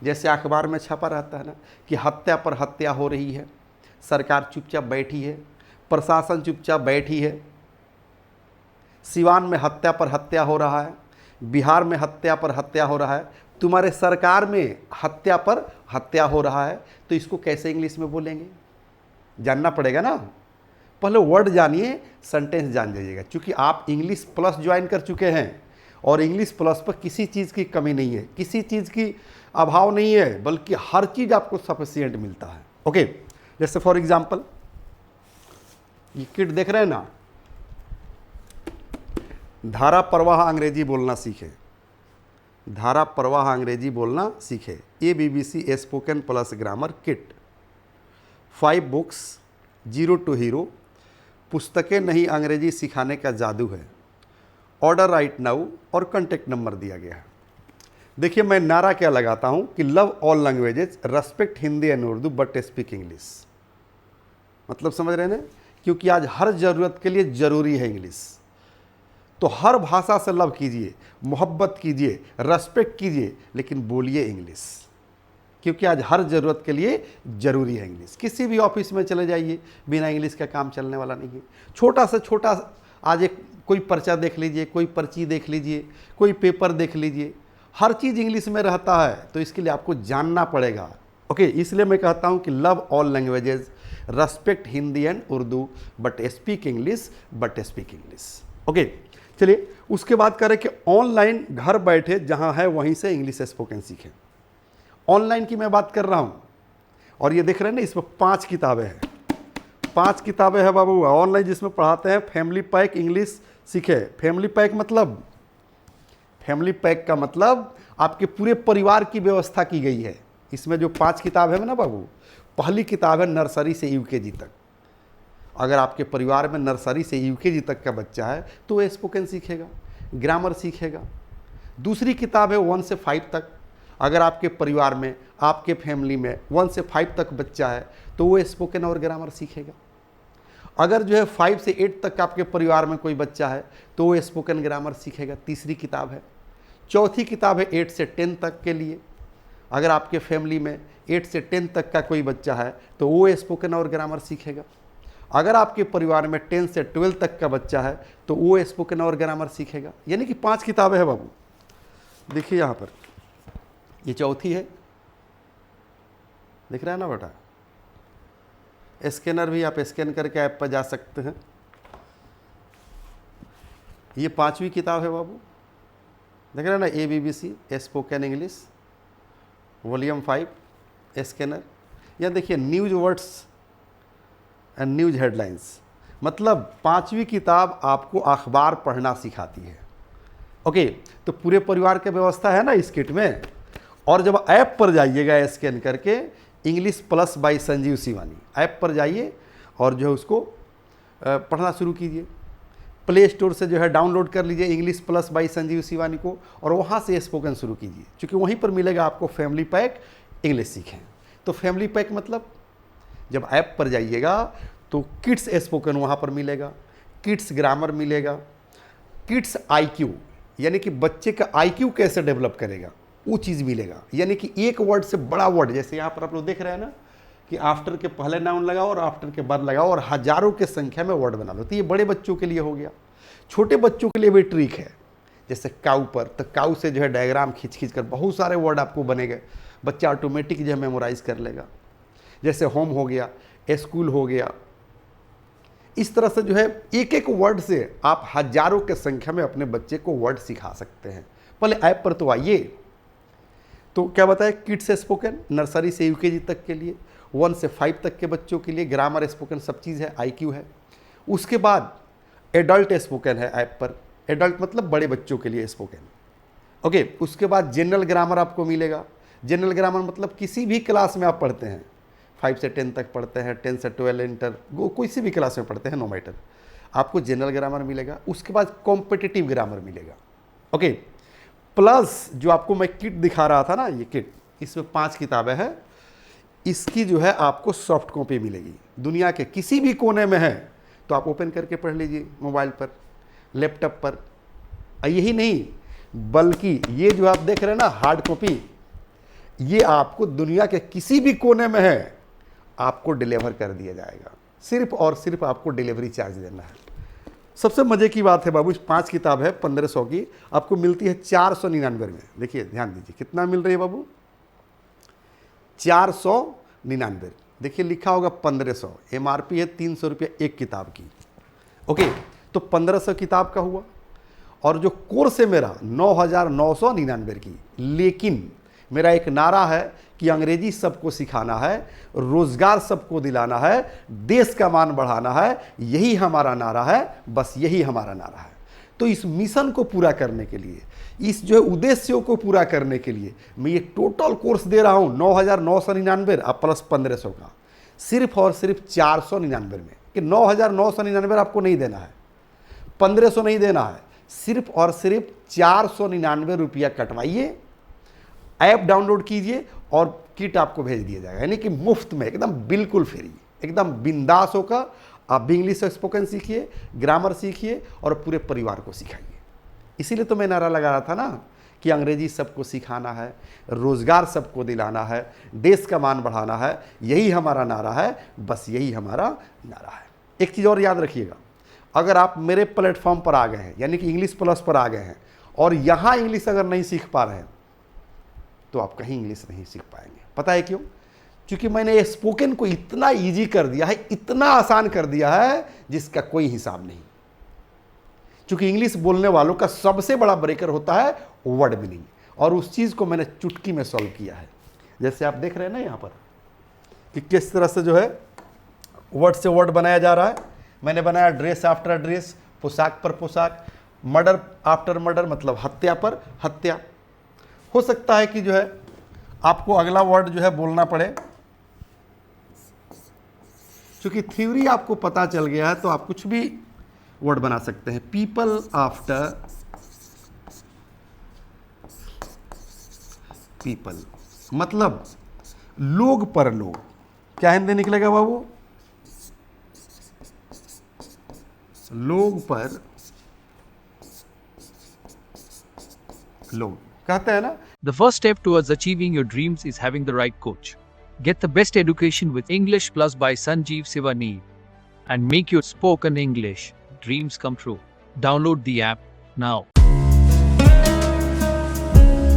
जैसे अखबार में छपा रहता है ना कि हत्या पर हत्या हो रही है, सरकार चुपचाप बैठी है, प्रशासन चुपचाप बैठी है, सिवान में हत्या पर हत्या हो रहा है, बिहार में हत्या पर हत्या हो रहा है, तुम्हारे सरकार में हत्या पर हत्या हो रहा है, तो इसको कैसे इंग्लिश में बोलेंगे? जानना पड़ेगा ना। पहले वर्ड जानिए, सेंटेंस जान जाइएगा, क्योंकि आप इंग्लिश प्लस ज्वाइन कर चुके हैं और इंग्लिश प्लस पर किसी चीज़ की कमी नहीं है, किसी चीज़ की अभाव नहीं है, बल्कि हर चीज़ आपको सफिशिएंट मिलता है। ओके, जैसे फॉर एग्जांपल ये किट देख रहे हैं ना, धारा प्रवाह अंग्रेजी बोलना सीखे, धारा प्रवाह अंग्रेजी बोलना सीखे, ABBC spoken plus grammar kit, 5 books, 0 to hero, पुस्तकें नहीं अंग्रेजी सिखाने का जादू है, ऑर्डर राइट नाउ और कॉन्टेक्ट नंबर दिया गया है। देखिए मैं नारा क्या लगाता हूं कि love all languages, respect Hindi and Urdu but speak English. मतलब समझ रहे हैं ना, क्योंकि आज हर ज़रूरत के लिए ज़रूरी है इंग्लिश। तो हर भाषा से लव कीजिए, मोहब्बत कीजिए, रेस्पेक्ट कीजिए, लेकिन बोलिए इंग्लिश, क्योंकि आज हर ज़रूरत के लिए ज़रूरी है इंग्लिश। किसी भी ऑफिस में चले जाइए, बिना इंग्लिश का काम चलने वाला नहीं है। छोटा से छोटा आज एक कोई पर्चा देख लीजिए, कोई पर्ची देख लीजिए, कोई पेपर देख लीजिए, हर चीज़ इंग्लिश में रहता है, तो इसके लिए आपको जानना पड़ेगा। ओके, इसलिए मैं कहता हूँ कि love all languages, respect Hindi and Urdu but speak English, but speak English. Okay, चलिए उसके बाद करें कि ऑनलाइन घर बैठे जहाँ है वहीं से इंग्लिश स्पोकन सीखें। ऑनलाइन की मैं बात कर रहा हूँ, और ये देख रहे हैं ना, इसमें 5 किताबें हैं, 5 किताबें हैं बाबू ऑनलाइन, जिसमें पढ़ाते हैं फैमिली पैक इंग्लिश सीखे। फैमिली पैक मतलब, फैमिली पैक का मतलब आपके पूरे परिवार की व्यवस्था की गई है। इसमें जो 5 किताब है ना बाबू, पहली किताब है नर्सरी से UKG तक। अगर आपके परिवार में नर्सरी से UKG तक का बच्चा है तो वो स्पोकन सीखेगा, ग्रामर सीखेगा। दूसरी किताब है 1 से 5 तक। अगर आपके परिवार में, आपके फैमिली में 1 से 5 तक बच्चा है तो वो स्पोकन और ग्रामर सीखेगा। अगर जो है 5 से 8 तक आपके परिवार में कोई बच्चा है तो वो स्पोकन ग्रामर सीखेगा, तीसरी किताब है। चौथी किताब है 8 से 10 तक के लिए। अगर आपके फैमिली में 8 से 10 तक का कोई बच्चा है तो वो स्पोकन और ग्रामर सीखेगा। अगर आपके परिवार में 10 से 12 तक का बच्चा है तो वो स्पोकन और ग्रामर सीखेगा। यानी कि 5 किताबें हैं बाबू। देखिए यहाँ पर ये चौथी है, दिख रहा है ना बेटा। स्कैनर भी आप स्कैन करके ऐप पर जा सकते हैं। ये 5वीं किताब है बाबू, देख रहे हैं ना, ABBC spoken English volume 5 scanner. या देखिए news words and news headlines, मतलब 5वीं किताब आपको अखबार पढ़ना सिखाती है। ओके, तो पूरे परिवार की व्यवस्था है ना इस किट में। और जब ऐप पर जाइएगा स्कैन करके, English plus by Sanjeev Shivani app पर जाइए और जो है उसको पढ़ना शुरू कीजिए। प्ले स्टोर से जो है डाउनलोड कर लीजिए English plus by Sanjeev Shivani को, और वहाँ से स्पोकन शुरू कीजिए, क्योंकि वहीं पर मिलेगा आपको फैमिली पैक इंग्लिश सीखें। तो फैमिली पैक मतलब जब ऐप पर जाइएगा तो किड्स स्पोकन वहाँ पर मिलेगा, किड्स ग्रामर मिलेगा, किड्स IQ यानी कि बच्चे का IQ कैसे डेवलप करेगा वो चीज़ मिलेगा। यानी कि एक वर्ड से बड़ा वर्ड, जैसे यहाँ पर आप लोग देख रहे हैं ना कि आफ्टर के पहले नाउन लगाओ और आफ्टर के बाद लगाओ और हजारों के संख्या में वर्ड बना लो। तो ये बड़े बच्चों के लिए हो गया। छोटे बच्चों के लिए भी ट्रिक है, जैसे काऊ पर, तो काऊ से जो है डायग्राम खींच खींच कर बहुत सारे वर्ड आपको बनेंगे, बच्चा ऑटोमेटिक जो है मेमोराइज कर लेगा। जैसे होम हो गया, स्कूल हो गया, इस तरह से जो है एक एक वर्ड से आप हजारों के संख्या में अपने बच्चे को वर्ड सिखा सकते हैं। पहले ऐप पर तो आइए। तो क्या बताया, किड्स स्पोकन नर्सरी से UKG तक के लिए, 1 से 5 तक के बच्चों के लिए, ग्रामर स्पोकन सब चीज़ है, IQ है। उसके बाद एडल्ट स्पोकन है ऐप पर, एडल्ट मतलब बड़े बच्चों के लिए स्पोकन। ओके, उसके बाद जनरल ग्रामर आपको मिलेगा। जनरल ग्रामर मतलब किसी भी क्लास में आप पढ़ते हैं, 5 से 10 तक पढ़ते हैं, 10 से 12 इंटर, वो कोई सी भी क्लास में पढ़ते हैं, नो मैटर, आपको जनरल ग्रामर मिलेगा। उसके बाद कॉम्पिटिटिव ग्रामर मिलेगा। ओके, प्लस जो आपको मैं किट दिखा रहा था ना, ये किट, इसमें 5 किताबें हैं। इसकी जो है आपको सॉफ्ट कॉपी मिलेगी, दुनिया के किसी भी कोने में है तो आप ओपन करके पढ़ लीजिए, मोबाइल पर, लैपटॉप पर। यही नहीं, बल्कि ये जो आप देख रहे हैं ना हार्ड कॉपी, ये आपको दुनिया के किसी भी कोने में है, आपको डिलीवर कर दिया जाएगा। सिर्फ और सिर्फ आपको डिलीवरी चार्ज देना है। सबसे मजे की बात है बाबू, 5 किताब है 1500 की, आपको मिलती है 499 में। देखिए ध्यान दीजिए कितना मिल रही है बाबू, 499। देखिए लिखा होगा 1500, MRP है 300 रुपये एक किताब की। ओके, तो 1500 किताब का हुआ, और जो कोर्स है मेरा 9999 की। लेकिन मेरा एक नारा है कि अंग्रेजी सबको सिखाना है, रोजगार सबको दिलाना है, देश का मान बढ़ाना है, यही हमारा नारा है, बस यही हमारा नारा है। तो इस मिशन को पूरा करने के लिए, इस जो उद्देश्यों को पूरा करने के लिए मैं ये टोटल कोर्स दे रहा हूँ 9999 और प्लस 1500 का, सिर्फ और सिर्फ 499 में। कि 9999 आपको नहीं देना है, 1500 नहीं देना है, सिर्फ और सिर्फ 499 रुपया कटवाइए, ऐप डाउनलोड कीजिए और किट आपको भेज दिया जाएगा, यानी कि मुफ्त में, एकदम बिल्कुल फ्री, एकदम बिंदास होकर आप भी इंग्लिश स्पोकन सीखिए, ग्रामर सीखिए और पूरे परिवार को सिखाइए। इसीलिए तो मैं नारा लगा रहा था ना कि अंग्रेजी सबको सिखाना है, रोजगार सबको दिलाना है, देश का मान बढ़ाना है, यही हमारा नारा है, बस यही हमारा नारा है। एक चीज़ और याद रखिएगा, अगर आप मेरे प्लेटफॉर्म पर आ गए हैं, यानी कि इंग्लिश प्लस पर आ गए हैं, और यहाँ इंग्लिश अगर नहीं सीख पा रहे हैं, तो आप कहीं इंग्लिश नहीं सीख पाएंगे। पता है क्यों? क्योंकि मैंने स्पोकन को इतना इजी कर दिया है, इतना आसान कर दिया है, जिसका कोई हिसाब नहीं। क्योंकि इंग्लिश बोलने वालों का सबसे बड़ा ब्रेकर होता है वर्ड मीनिंग, और उस चीज़ को मैंने चुटकी में सॉल्व किया है। जैसे आप देख रहे हैं ना यहाँ पर कि किस तरह से जो है वर्ड से वर्ड बनाया जा रहा है। मैंने बनाया ड्रेस आफ्टर ड्रेस, पोशाक पर पोशाक, मर्डर आफ्टर मर्डर, मतलब हत्या पर हत्या। हो सकता है कि जो है आपको अगला वर्ड जो है बोलना पड़े, क्योंकि थ्योरी आपको पता चल गया है तो आप कुछ भी वर्ड बना सकते हैं। पीपल आफ्टर पीपल, मतलब लोग पर लोग। क्या हिंदी निकलेगा बाबू? लोग पर लोग कहते हैं ना। The first step towards achieving your dreams is having the right coach. Get the best education with English Plus by Sanjeev Sivani and make your spoken English dreams come true. Download the app now.